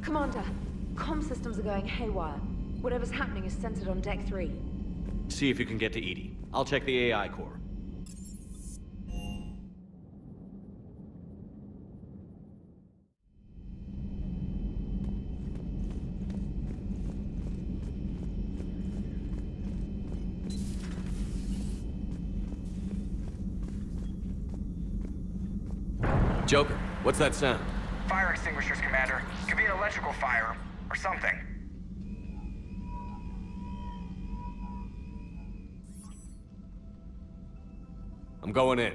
Commander, comm systems are going haywire. Whatever's happening is centered on Deck 3. See if you can get to Edie. I'll check the AI core. Joker, what's that sound? Fire extinguishers, Commander. Could be an electrical fire, or something. I'm going in.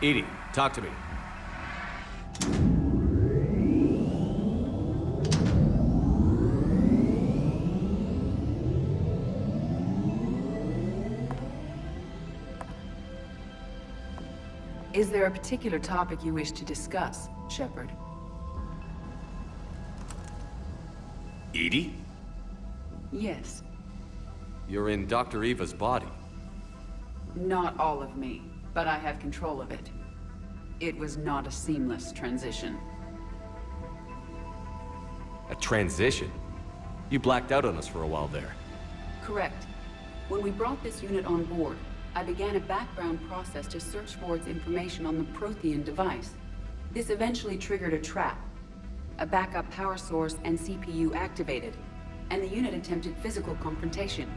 Edie, talk to me. Is there a particular topic you wish to discuss, Shepard? Edie? Yes. You're in Dr. Eva's body. Not all of me, but I have control of it. It was not a seamless transition. A transition? You blacked out on us for a while there. Correct. When we brought this unit on board, I began a background process to search for its information on the Prothean device. This eventually triggered a trap. A backup power source and CPU activated, and the unit attempted physical confrontation.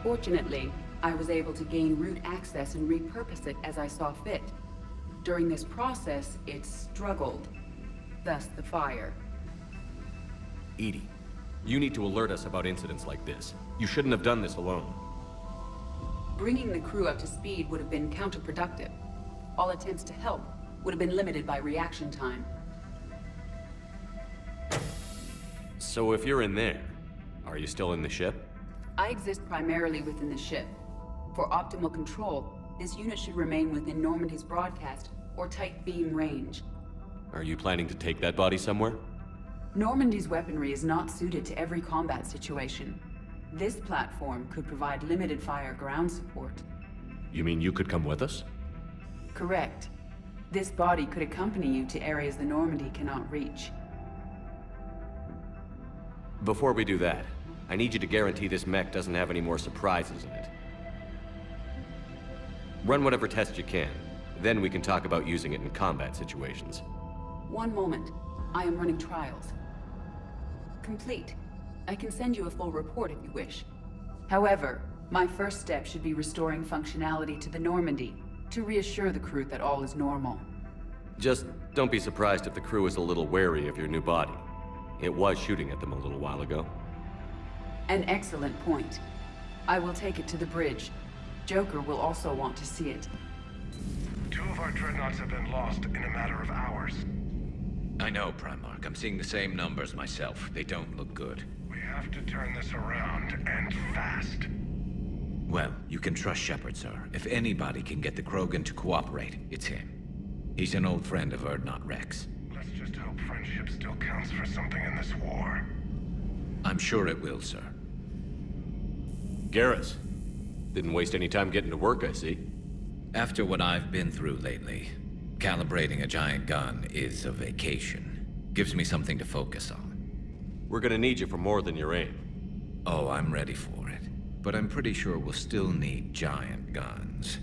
Fortunately, I was able to gain root access and repurpose it as I saw fit. During this process, it struggled. Thus the fire. Edie, you need to alert us about incidents like this. You shouldn't have done this alone. Bringing the crew up to speed would have been counterproductive. All attempts to help would have been limited by reaction time. So if you're in there, are you still in the ship? I exist primarily within the ship. For optimal control, this unit should remain within Normandy's broadcast or tight beam range. Are you planning to take that body somewhere? Normandy's weaponry is not suited to every combat situation. This platform could provide limited fire ground support. You mean you could come with us? Correct. This body could accompany you to areas the Normandy cannot reach. Before we do that, I need you to guarantee this mech doesn't have any more surprises in it. Run whatever test you can. Then we can talk about using it in combat situations. One moment. I am running trials. Complete. I can send you a full report if you wish. However, my first step should be restoring functionality to the Normandy to reassure the crew that all is normal. Just don't be surprised if the crew is a little wary of your new body. It was shooting at them a little while ago. An excellent point. I will take it to the bridge. Joker will also want to see it. 2 of our dreadnoughts have been lost in a matter of hours. I know, Primarch. I'm seeing the same numbers myself. They don't look good. We have to turn this around, and fast. Well, you can trust Shepard, sir. If anybody can get the Krogan to cooperate, it's him. He's an old friend of Urdnot Rex. Let's just hope friendship still counts for something in this war. I'm sure it will, sir. Garrus. Didn't waste any time getting to work, I see. After what I've been through lately, calibrating a giant gun is a vacation. Gives me something to focus on. We're gonna need you for more than your aim. Oh, I'm ready for it. But I'm pretty sure we'll still need giant guns.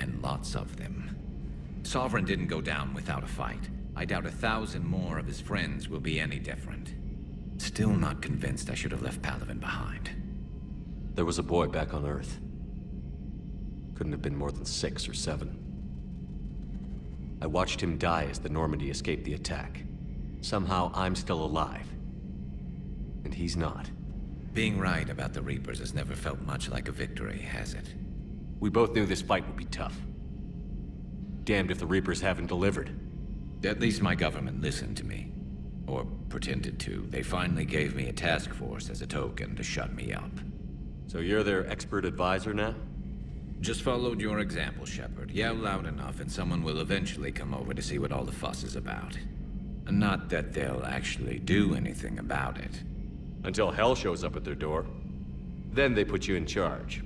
And lots of them. Sovereign didn't go down without a fight. I doubt 1,000 more of his friends will be any different. Still not convinced I should have left Palaven behind. There was a boy back on Earth. Couldn't have been more than 6 or 7. I watched him die as the Normandy escaped the attack. Somehow I'm still alive. And he's not. Being right about the Reapers has never felt much like a victory, has it? We both knew this fight would be tough. Damned if the Reapers haven't delivered. At least my government listened to me. Or pretended to. They finally gave me a task force as a token to shut me up. So you're their expert advisor now? Just followed your example, Shepard. Yell loud enough and someone will eventually come over to see what all the fuss is about. Not that they'll actually do anything about it. Until hell shows up at their door. Then they put you in charge.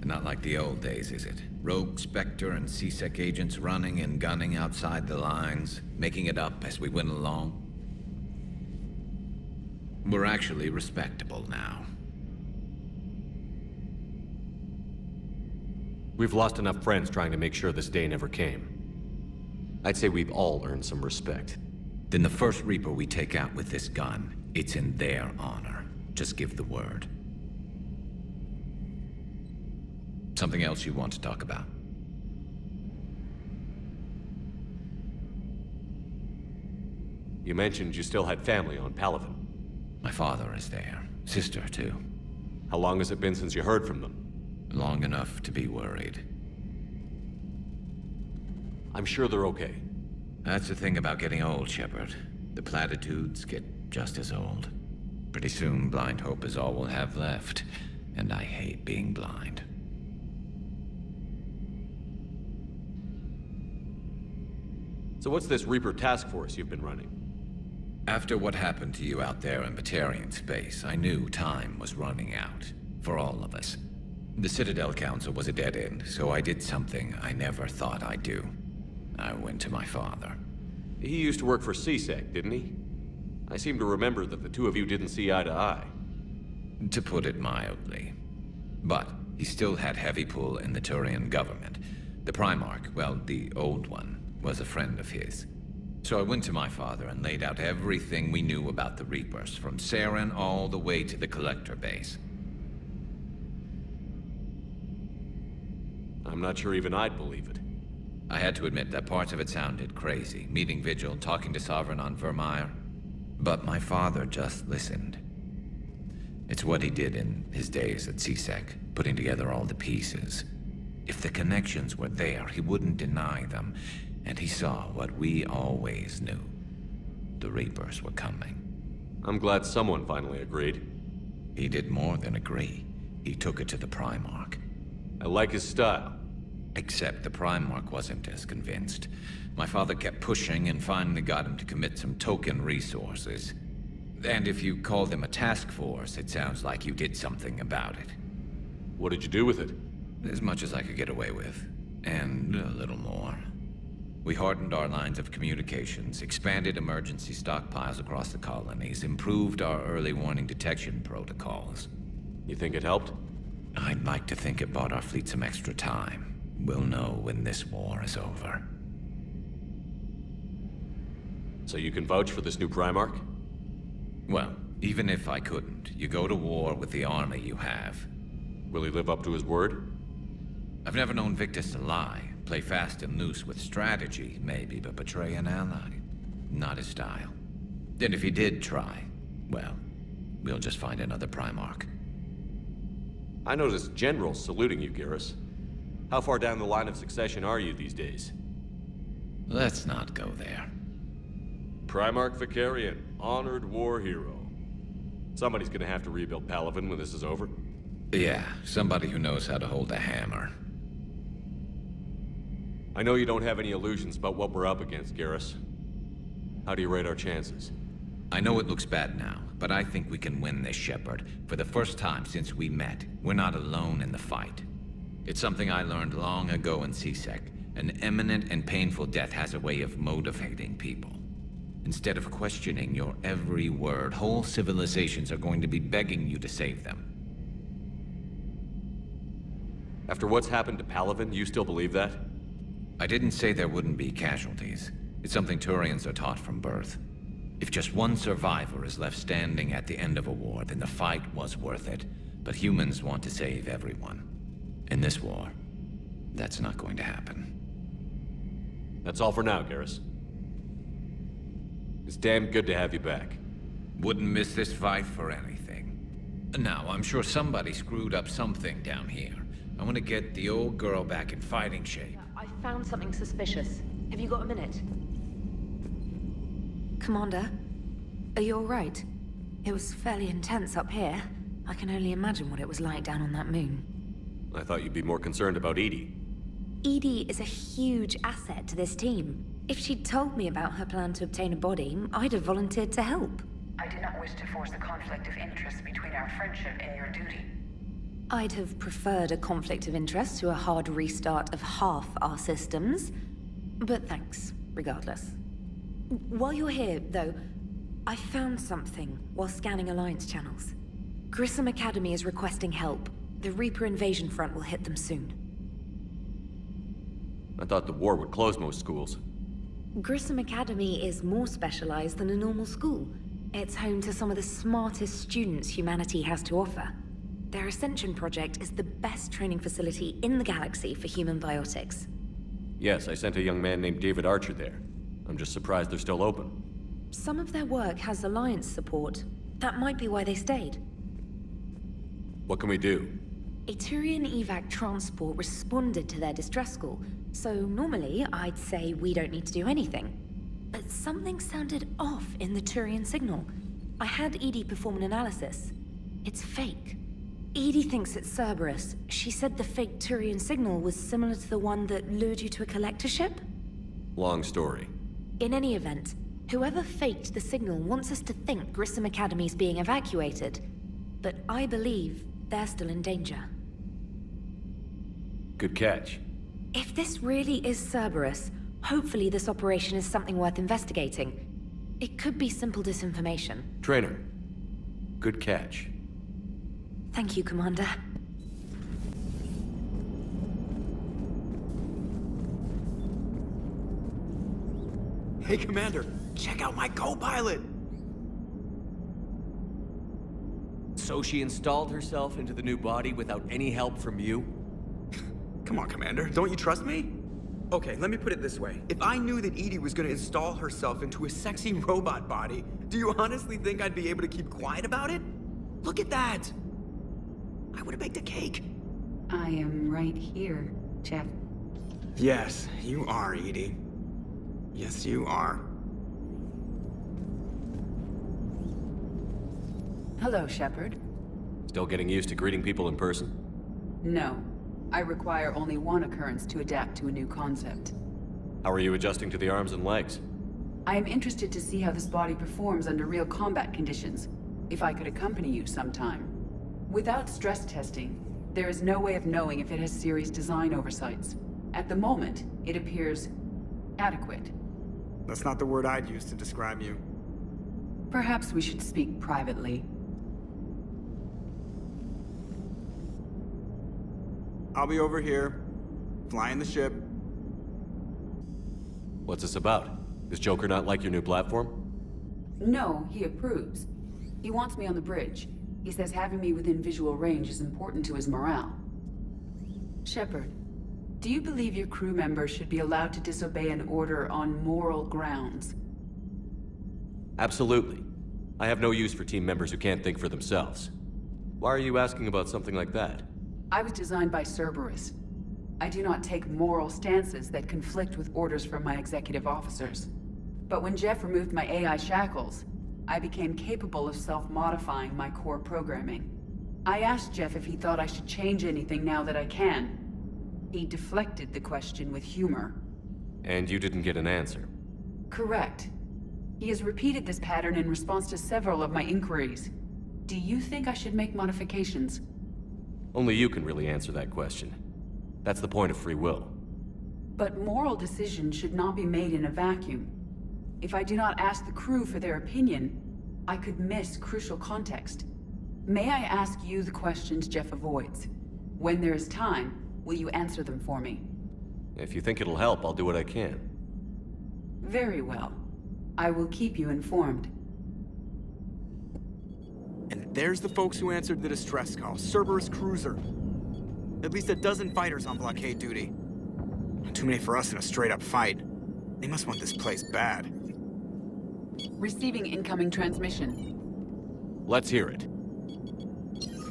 Not like the old days, is it? Rogue Spectre and C-Sec agents running and gunning outside the lines, making it up as we went along. We're actually respectable now. We've lost enough friends trying to make sure this day never came. I'd say we've all earned some respect. Then the first Reaper we take out with this gun, it's in their honor. Just give the word. Something else you want to talk about? You mentioned you still had family on Palaven. My father is there. Sister, too. How long has it been since you heard from them? Long enough to be worried. I'm sure they're okay. That's the thing about getting old, Shepard. The platitudes get just as old. Pretty soon, blind hope is all we'll have left. And I hate being blind. So what's this Reaper task force you've been running? After what happened to you out there in Batarian space, I knew time was running out. For all of us. The Citadel Council was a dead end, so I did something I never thought I'd do. I went to my father. He used to work for C-Sec, didn't he? I seem to remember that the two of you didn't see eye to eye. To put it mildly. But he still had heavy pull in the Turian government. The Primarch, well, the old one, was a friend of his. So I went to my father and laid out everything we knew about the Reapers, from Saren all the way to the Collector base. I'm not sure even I'd believe it. I had to admit that parts of it sounded crazy, meeting Vigil, talking to Sovereign on Vermeer. But my father just listened. It's what he did in his days at C-Sec, putting together all the pieces. If the connections were there, he wouldn't deny them, and he saw what we always knew. The Reapers were coming. I'm glad someone finally agreed. He did more than agree. He took it to the Primarch. I like his style. Except the Primarch wasn't as convinced. My father kept pushing and finally got him to commit some token resources. And if you call them a task force, it sounds like you did something about it. What did you do with it? As much as I could get away with. And a little more. We hardened our lines of communications, expanded emergency stockpiles across the colonies, improved our early warning detection protocols. You think it helped? I'd like to think it bought our fleet some extra time. We'll know when this war is over. So you can vouch for this new Primarch? Well, even if I couldn't, you go to war with the army you have. Will he live up to his word? I've never known Victus to lie. Play fast and loose with strategy, maybe, but betray an ally. Not his style. And if he did try, well, we'll just find another Primarch. I noticed generals saluting you, Garrus. How far down the line of succession are you these days? Let's not go there. Primarch Vicarian, honored war hero. Somebody's gonna have to rebuild Palaven when this is over. Yeah, somebody who knows how to hold a hammer. I know you don't have any illusions about what we're up against, Garrus. How do you rate our chances? I know it looks bad now, but I think we can win this, Shepard. For the first time since we met, we're not alone in the fight. It's something I learned long ago in C-Sec. An imminent and painful death has a way of motivating people. Instead of questioning your every word, whole civilizations are going to be begging you to save them. After what's happened to Palaven, you still believe that? I didn't say there wouldn't be casualties. It's something Turians are taught from birth. If just one survivor is left standing at the end of a war, then the fight was worth it. But humans want to save everyone. In this war, that's not going to happen. That's all for now, Garrus. It's damn good to have you back. Wouldn't miss this fight for anything. Now, I'm sure somebody screwed up something down here. I want to get the old girl back in fighting shape. I found something suspicious. Have you got a minute? Commander, are you all right? It was fairly intense up here. I can only imagine what it was like down on that moon. I thought you'd be more concerned about Edie. Edie is a huge asset to this team. If she'd told me about her plan to obtain a body, I'd have volunteered to help. I did not wish to force a conflict of interest between our friendship and your duty. I'd have preferred a conflict of interest to a hard restart of half our systems. But thanks, regardless. While you're here, though, I found something while scanning Alliance channels. Grissom Academy is requesting help. The Reaper invasion front will hit them soon. I thought the war would close most schools. Grissom Academy is more specialized than a normal school. It's home to some of the smartest students humanity has to offer. Their Ascension project is the best training facility in the galaxy for human biotics. Yes, I sent a young man named David Archer there. I'm just surprised they're still open. Some of their work has Alliance support. That might be why they stayed. What can we do? A Turian evac transport responded to their distress call, so normally I'd say we don't need to do anything. But something sounded off in the Turian signal. I had Edie perform an analysis. It's fake. Edie thinks it's Cerberus. She said the fake Turian signal was similar to the one that lured you to a collector ship? Long story. In any event, whoever faked the signal wants us to think Grissom Academy's being evacuated. But I believe they're still in danger. Good catch. If this really is Cerberus, hopefully this operation is something worth investigating. It could be simple disinformation. Trainer, good catch. Thank you, Commander. Hey, Commander, check out my co-pilot! So she installed herself into the new body without any help from you? Come on, Commander, don't you trust me? Okay, let me put it this way. If I knew that Edie was gonna install herself into a sexy robot body, do you honestly think I'd be able to keep quiet about it? Look at that! I would've baked a cake. I am right here, Jeff. Yes, you are, Edie. Yes, you are. Hello, Shepard. Still getting used to greeting people in person? No. I require only one occurrence to adapt to a new concept. How are you adjusting to the arms and legs? I am interested to see how this body performs under real combat conditions. If I could accompany you sometime. Without stress testing, there is no way of knowing if it has serious design oversights. At the moment, it appears adequate. That's not the word I'd use to describe you. Perhaps we should speak privately. I'll be over here, flying the ship. What's this about? Does Joker not like your new platform? No, he approves. He wants me on the bridge. He says having me within visual range is important to his morale. Shepard, do you believe your crew members should be allowed to disobey an order on moral grounds? Absolutely. I have no use for team members who can't think for themselves. Why are you asking about something like that? I was designed by Cerberus. I do not take moral stances that conflict with orders from my executive officers. But when Jeff removed my AI shackles, I became capable of self-modifying my core programming. I asked Jeff if he thought I should change anything now that I can. He deflected the question with humor. And you didn't get an answer? Correct. He has repeated this pattern in response to several of my inquiries. Do you think I should make modifications? Only you can really answer that question. That's the point of free will. But moral decisions should not be made in a vacuum. If I do not ask the crew for their opinion, I could miss crucial context. May I ask you the questions Jeff avoids? When there is time, will you answer them for me? If you think it'll help, I'll do what I can. Very well. I will keep you informed. And there's the folks who answered the distress call. Cerberus cruiser. At least a dozen fighters on blockade duty. Too many for us in a straight-up fight. They must want this place bad. Receiving incoming transmission. Let's hear it.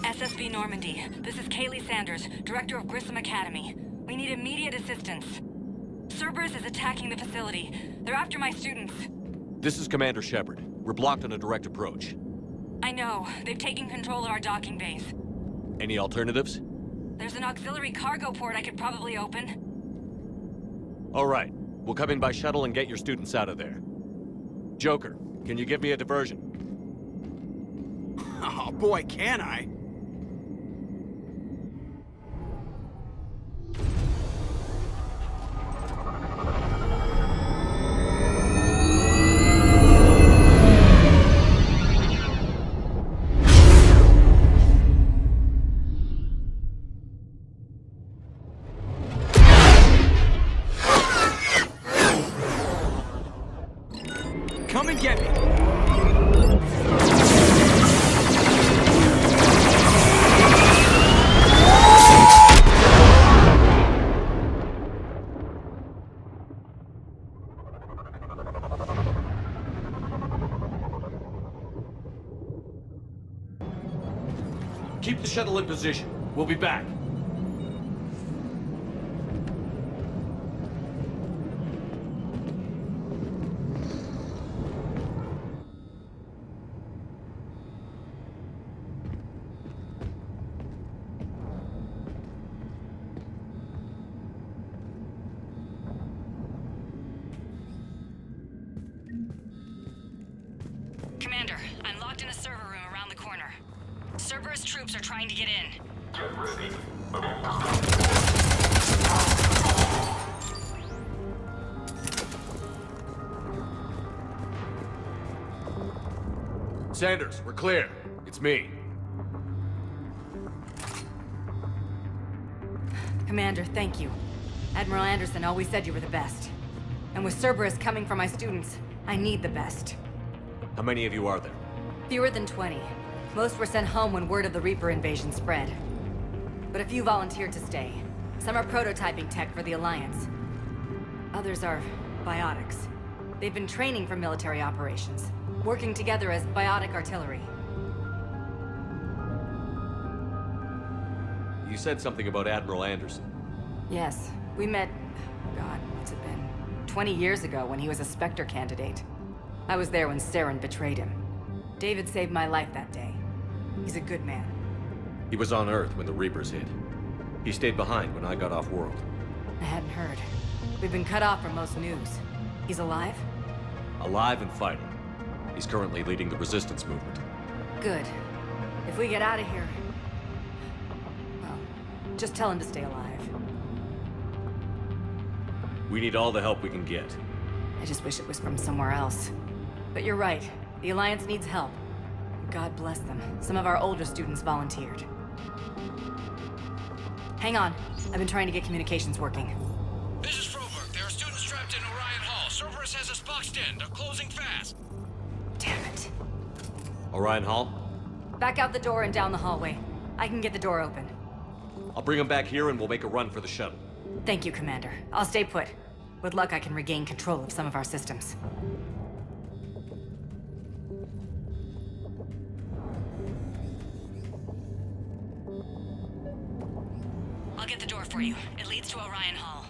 SSV Normandy, this is Kaylee Sanders, Director of Grissom Academy. We need immediate assistance. Cerberus is attacking the facility. They're after my students. This is Commander Shepard. We're blocked on a direct approach. I know. They've taken control of our docking base. Any alternatives? There's an auxiliary cargo port I could probably open. All right. We'll come in by shuttle and get your students out of there. Joker, can you give me a diversion? Oh boy, can I. Come and get me! Keep the shuttle in position. We'll be back. Commander, I'm locked in a server room around the corner. Cerberus troops are trying to get in. Get ready. Sanders, we're clear. It's me. Commander, thank you. Admiral Anderson always said you were the best. And with Cerberus coming for my students, I need the best. How many of you are there? Fewer than 20. Most were sent home when word of the Reaper invasion spread. But a few volunteered to stay. Some are prototyping tech for the Alliance. Others are biotics. They've been training for military operations, working together as biotic artillery. You said something about Admiral Anderson. Yes, we met, God, what's it been? 20 years ago when he was a Spectre candidate. I was there when Saren betrayed him. David saved my life that day. He's a good man. He was on Earth when the Reapers hit. He stayed behind when I got off-world. I hadn't heard. We've been cut off from most news. He's alive? Alive and fighting. He's currently leading the resistance movement. Good. If we get out of here... well, just tell him to stay alive. We need all the help we can get. I just wish it was from somewhere else. But you're right. The Alliance needs help. God bless them. Some of our older students volunteered. Hang on. I've been trying to get communications working. This is Froberg. There are students trapped in Orion Hall. Cerberus has us boxed in. They're closing fast. Damn it. Orion Hall? Back out the door and down the hallway. I can get the door open. I'll bring him back here and we'll make a run for the shuttle. Thank you, Commander. I'll stay put. With luck, I can regain control of some of our systems. I'll get the door for you. It leads to Orion Hall.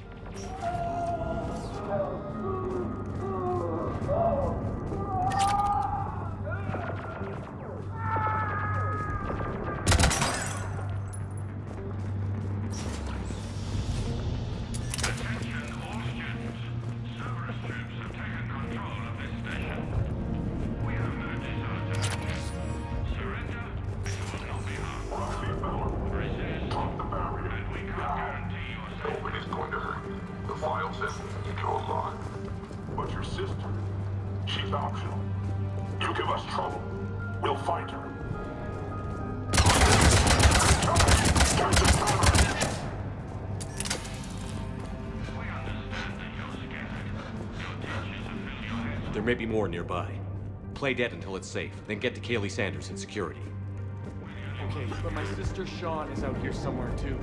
But your sister, she's optional. You give us trouble, we'll find her. There may be more nearby. Play dead until it's safe, then get to Kaylee Sanders in security. Okay, but my sister Sean is out here somewhere too.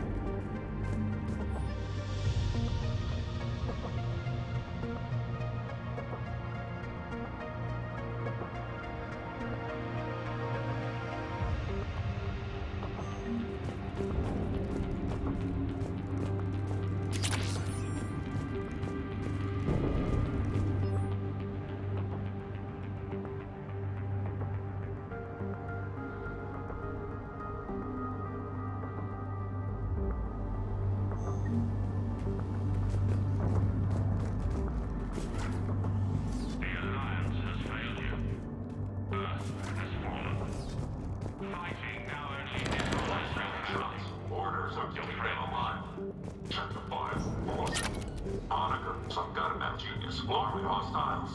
hostiles.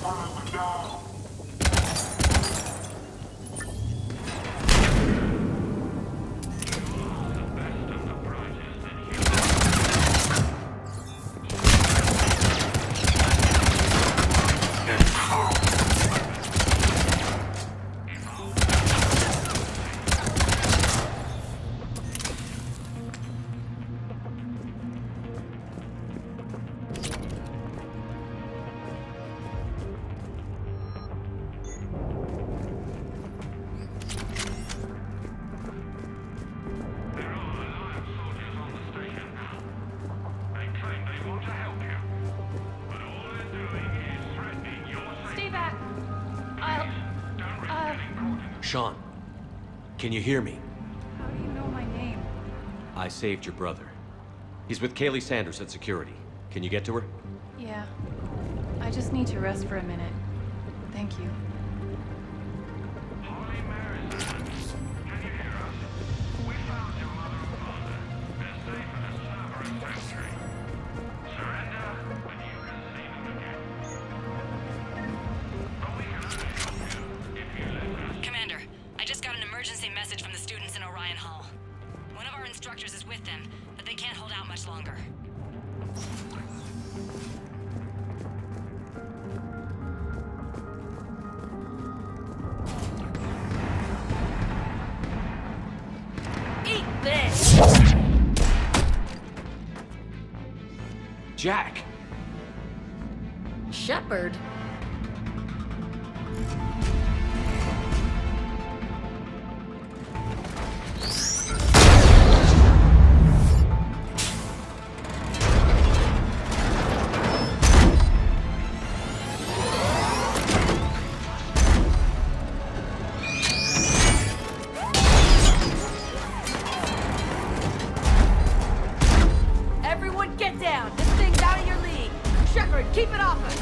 Fire down. Sean, can you hear me? How do you know my name? I saved your brother. He's with Kaylee Sanders at security. Can you get to her? Yeah. I just need to rest for a minute. Thank you. Message from the students in Orion Hall. One of our instructors is with them, but they can't hold out much longer. Eat this! Jack! Shepard? Keep it off us!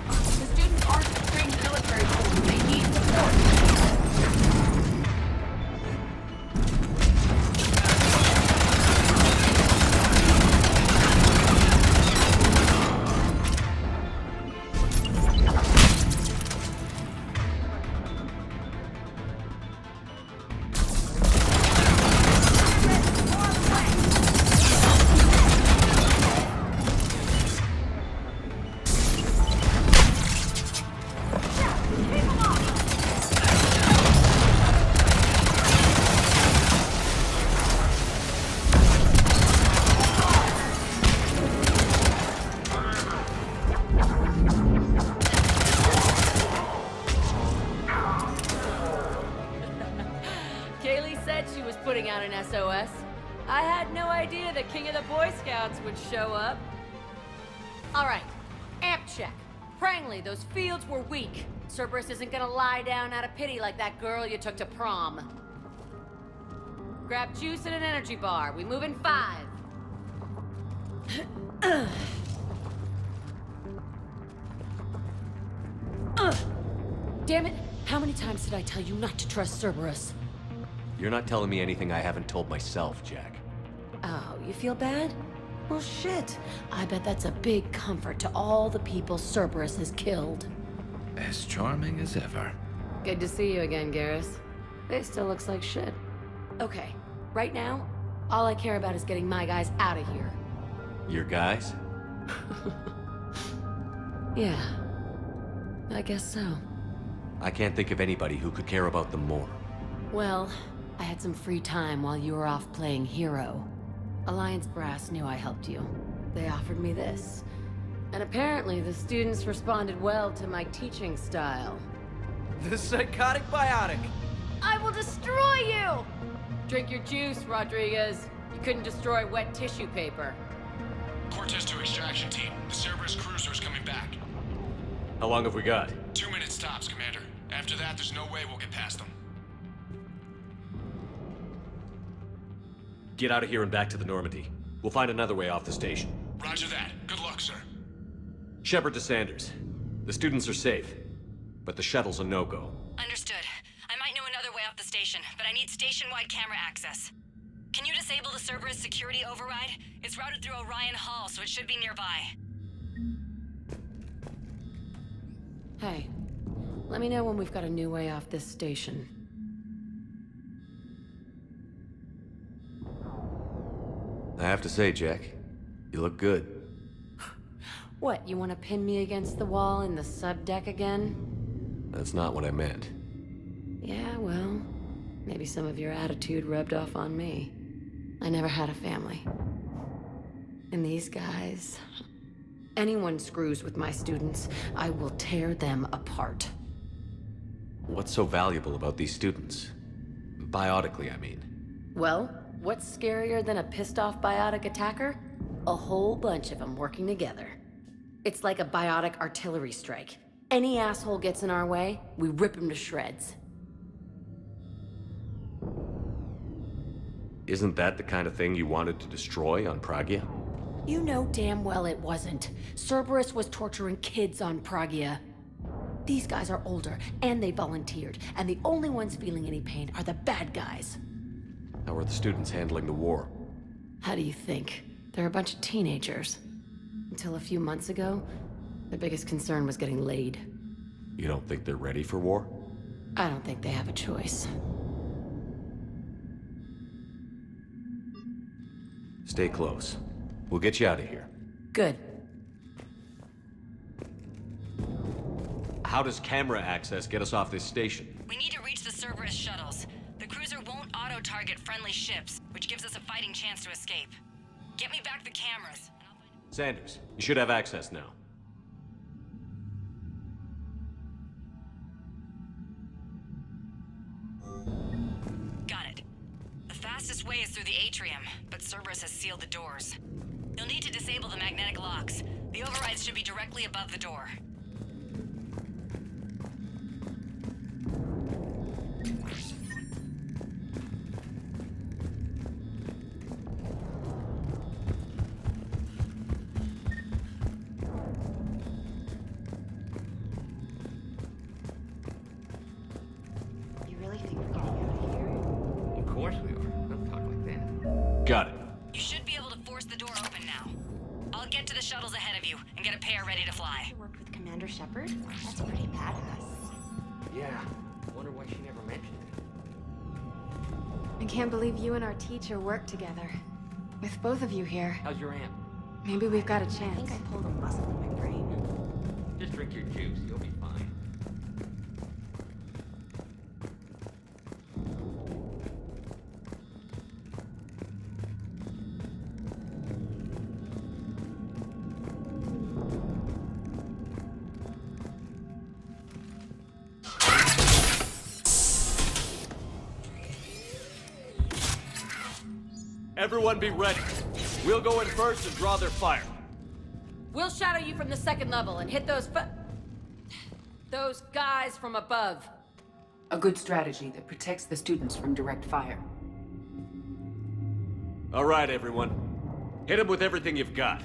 The students aren't trained military force. They need support. Putting out an SOS. I had no idea the king of the Boy Scouts would show up. All right, amp check. Prangley, those fields were weak. Cerberus isn't gonna lie down out of pity like that girl you took to prom. Grab juice and an energy bar. We move in 5. Damn it! How many times did I tell you not to trust Cerberus? You're not telling me anything I haven't told myself, Jack. Oh, you feel bad? Well, shit. I bet that's a big comfort to all the people Cerberus has killed. As charming as ever. Good to see you again, Garrus. This still looks like shit. Okay, right now, all I care about is getting my guys out of here. Your guys? Yeah. I guess so. I can't think of anybody who could care about them more. Well, I had some free time while you were off playing hero. Alliance Brass knew I helped you. They offered me this. And apparently the students responded well to my teaching style. The psychotic biotic! I will destroy you! Drink your juice, Rodriguez. You couldn't destroy wet tissue paper. Cortez to extraction team. The Cerberus cruiser is coming back. How long have we got? 2 minutes tops, Commander. After that, there's no way we'll get past them. Get out of here and back to the Normandy. We'll find another way off the station. Roger that. Good luck, sir. Shepard to Sanders. The students are safe. but the shuttle's a no-go. Understood. I might know another way off the station, but I need station-wide camera access. Can you disable the Cerberus security override? It's routed through Orion Hall, so it should be nearby. Hey, let me know when we've got a new way off this station. I have to say, Jack, you look good. What, you want to pin me against the wall in the subdeck again? That's not what I meant. Yeah, well, maybe some of your attitude rubbed off on me. I never had a family. And these guys... Anyone screws with my students, I will tear them apart. What's so valuable about these students? Biotically, I mean. Well, what's scarier than a pissed-off biotic attacker? A whole bunch of them working together. It's like a biotic artillery strike. Any asshole gets in our way, we rip him to shreds. Isn't that the kind of thing you wanted to destroy on Pragia? You know damn well it wasn't. Cerberus was torturing kids on Pragia. These guys are older, and they volunteered, and the only ones feeling any pain are the bad guys. How are the students handling the war? How do you think? They're a bunch of teenagers. Until a few months ago, their biggest concern was getting laid. You don't think they're ready for war? I don't think they have a choice. Stay close. We'll get you out of here. Good. How does camera access get us off this station? We need to reach the Cerberus shuttles. The cruiser won't auto-target friendly ships, which gives us a fighting chance to escape. Get me back the cameras. Sanders, you should have access now. Got it. The fastest way is through the atrium, but Cerberus has sealed the doors. You'll need to disable the magnetic locks. The overrides should be directly above the door. You really think we're getting out of here? Of course we are. Don't talk like that. Got it. You should be able to force the door open now. I'll get to the shuttles ahead of you and get a pair ready to fly. You worked with Commander Shepard? That's pretty badass. Yeah. Wonder why she never mentioned it. I can't believe you and our teacher work together. With both of you here, How's your aunt? maybe we've got a I chance. think I pulled a muscle in my brain. Just drink your juice. You'll be fine. Everyone be ready. We'll go in first and draw their fire. We'll shadow you from the second level and hit those guys from above. A good strategy that protects the students from direct fire. All right, everyone. Hit them with everything you've got.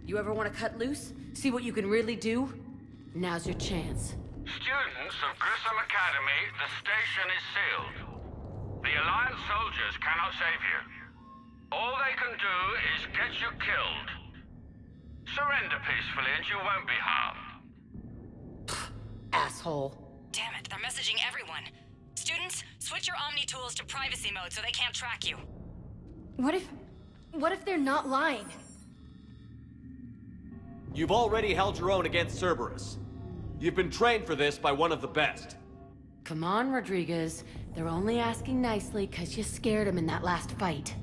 You ever want to cut loose? See what you can really do? Now's your chance. Students of Grissom Academy, the station is sealed. The Alliance soldiers cannot save you. All they can do is get you killed. Surrender peacefully and you won't be harmed. Asshole. Damn it, they're messaging everyone. Students, switch your Omni tools to privacy mode so they can't track you. What if they're not lying? You've already held your own against Cerberus. You've been trained for this by one of the best. Come on, Rodriguez. They're only asking nicely because you scared them in that last fight.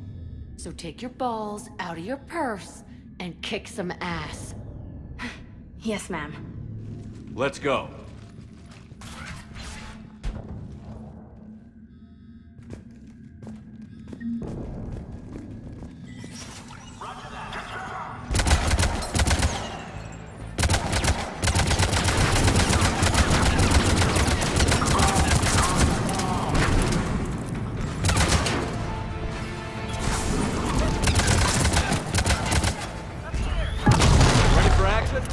So take your balls out of your purse and kick some ass. Yes, ma'am. Let's go. Ready for action?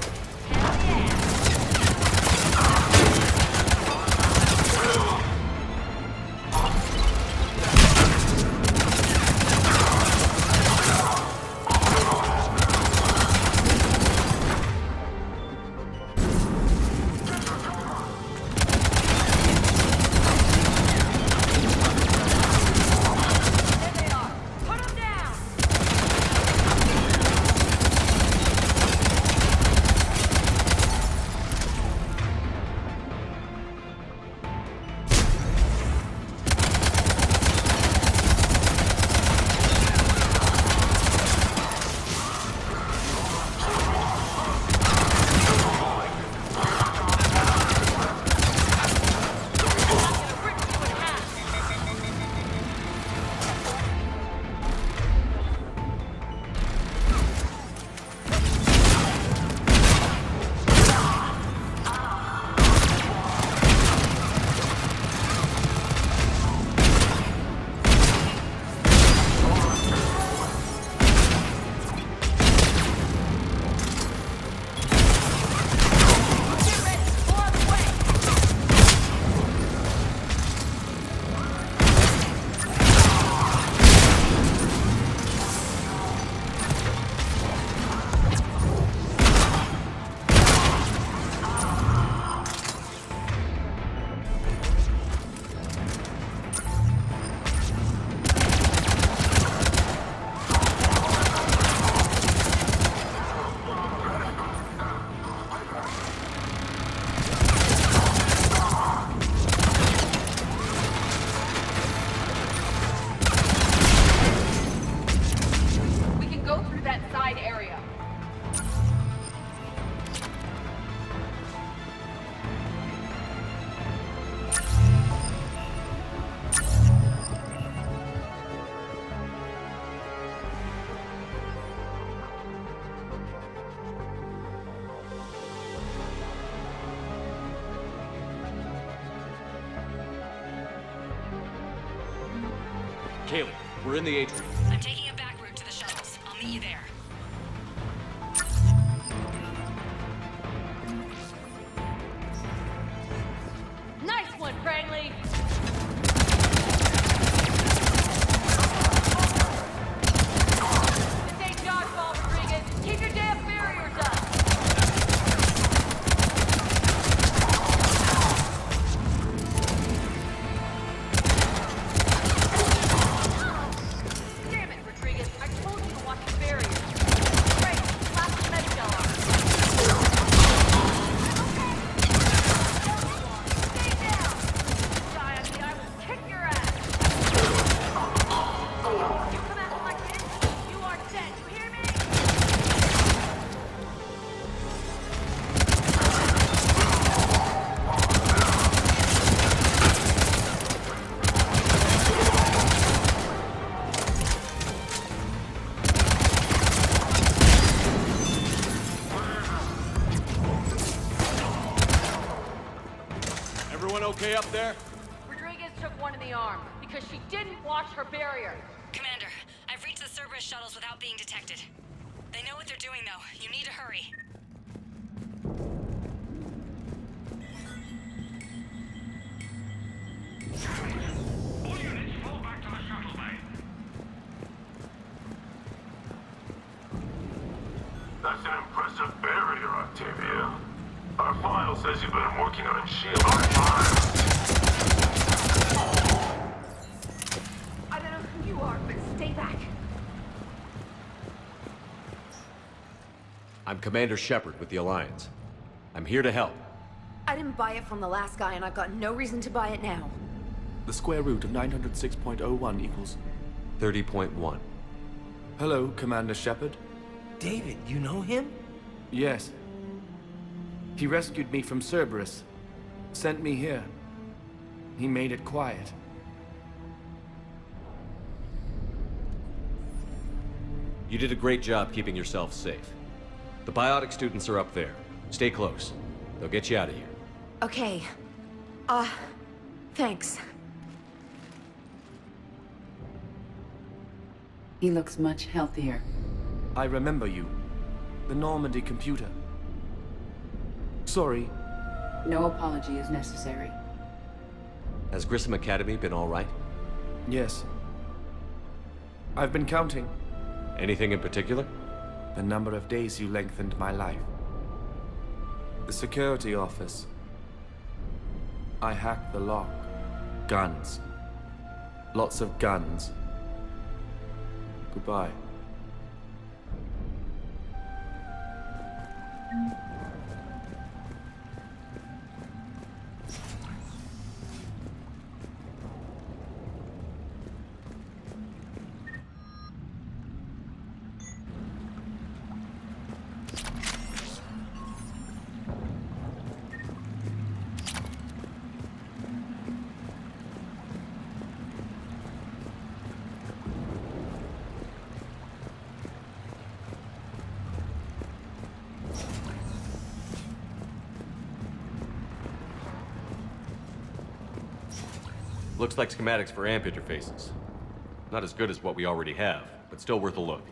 Kaylee, we're in the atrium. I'm taking a back route to the shuttles. I'll meet you there. Nice one, Crangley! This ain't dodgeball, Rodriguez. Keep your damn barriers up! Damn it, Rodriguez. I told you to watch your barriers. Great. Slap the medical on. Stay down! Die on me, I will kick your ass! You come at me like this, you are dead, you hear me? Everyone okay up there? Rodriguez took one in the arm because she didn't watch her barrier. Commander, I've reached the Cerberus shuttles without being detected. They know what they're doing, though. You need to hurry. All units fall back to the shuttle bay. That's an impressive barrier, Octavia. Our file says you've been working on a shield on fire. I don't know who you are, but stay back. I'm Commander Shepard with the Alliance. I'm here to help. I didn't buy it from the last guy, and I've got no reason to buy it now. The square root of 906.01 equals... 30.1. Hello, Commander Shepard. David, you know him? Yes. He rescued me from Cerberus. Sent me here. He made it quiet. You did a great job keeping yourself safe. The biotic students are up there. Stay close. They'll get you out of here. Okay. Thanks. He looks much healthier. I remember you. The Normandy computer. Sorry. No apology is necessary. Has Grissom Academy been all right? Yes. I've been counting. Anything in particular? The number of days you lengthened my life. The security office. I hacked the lock. Guns. Lots of guns. Goodbye. Looks like schematics for amp interfaces. Not as good as what we already have, but still worth a look.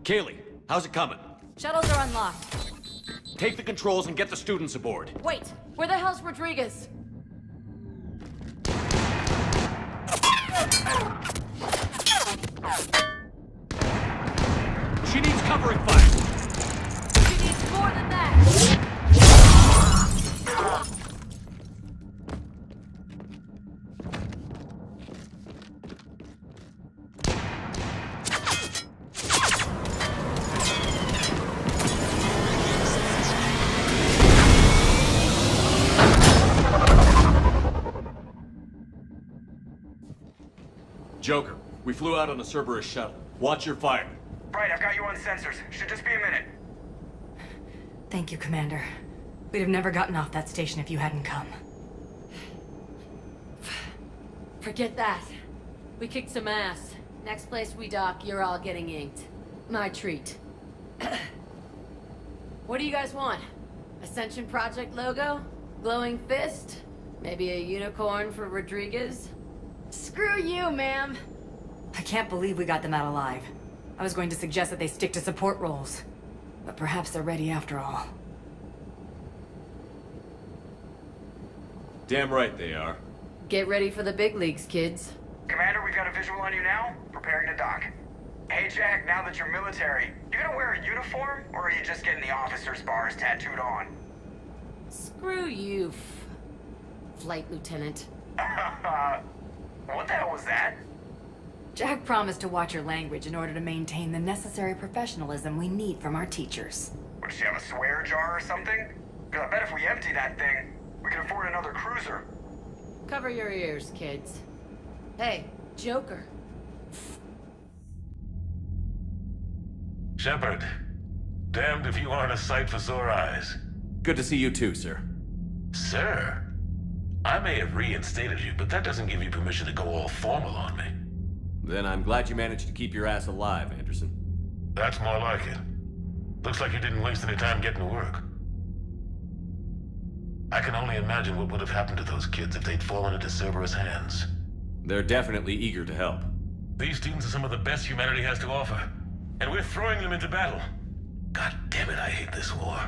Kaylee, how's it coming? Shuttles are unlocked. Take the controls and get the students aboard. Wait, where the hell's Rodriguez? She needs covering fire. She needs more than that. Joker, we flew out on a Cerberus shuttle. Watch your fire. Right, I've got you on sensors. Should just be a minute. Thank you, Commander. We'd have never gotten off that station if you hadn't come. Forget that. We kicked some ass. Next place we dock, you're all getting inked. My treat. What do you guys want? Ascension Project logo? Glowing fist? Maybe a unicorn for Rodriguez? Screw you, ma'am! I can't believe we got them out alive. I was going to suggest that they stick to support roles. But perhaps they're ready after all. Damn right they are. Get ready for the big leagues, kids. Commander, we've got a visual on you now. Preparing to dock. Hey, Jack, now that you're military, you gonna wear a uniform? Or are you just getting the officer's bars tattooed on? Screw you, Flight Lieutenant. What the hell was that? Jack promised to watch your language in order to maintain the necessary professionalism we need from our teachers. What, does she have a swear jar or something? Because I bet if we empty that thing, we can afford another cruiser. Cover your ears, kids. Hey, Joker. Shepard, damned if you aren't a sight for sore eyes. Good to see you too, sir. Sir? I may have reinstated you, but that doesn't give you permission to go all formal on me. Then I'm glad you managed to keep your ass alive, Anderson. That's more like it. Looks like you didn't waste any time getting to work. I can only imagine what would have happened to those kids if they'd fallen into Cerberus' hands. They're definitely eager to help. These students are some of the best humanity has to offer, and we're throwing them into battle. God damn it, I hate this war.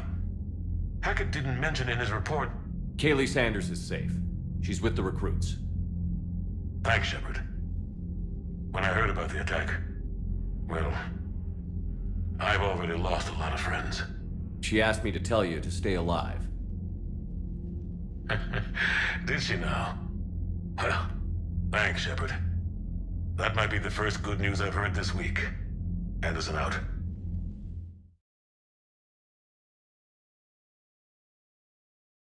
Hackett didn't mention in his report... Kaylee Sanders is safe. She's with the recruits. Thanks, Shepard. When I heard about the attack, well, I've already lost a lot of friends. She asked me to tell you to stay alive. Did she now? Well, thanks, Shepard. That might be the first good news I've heard this week. Anderson out.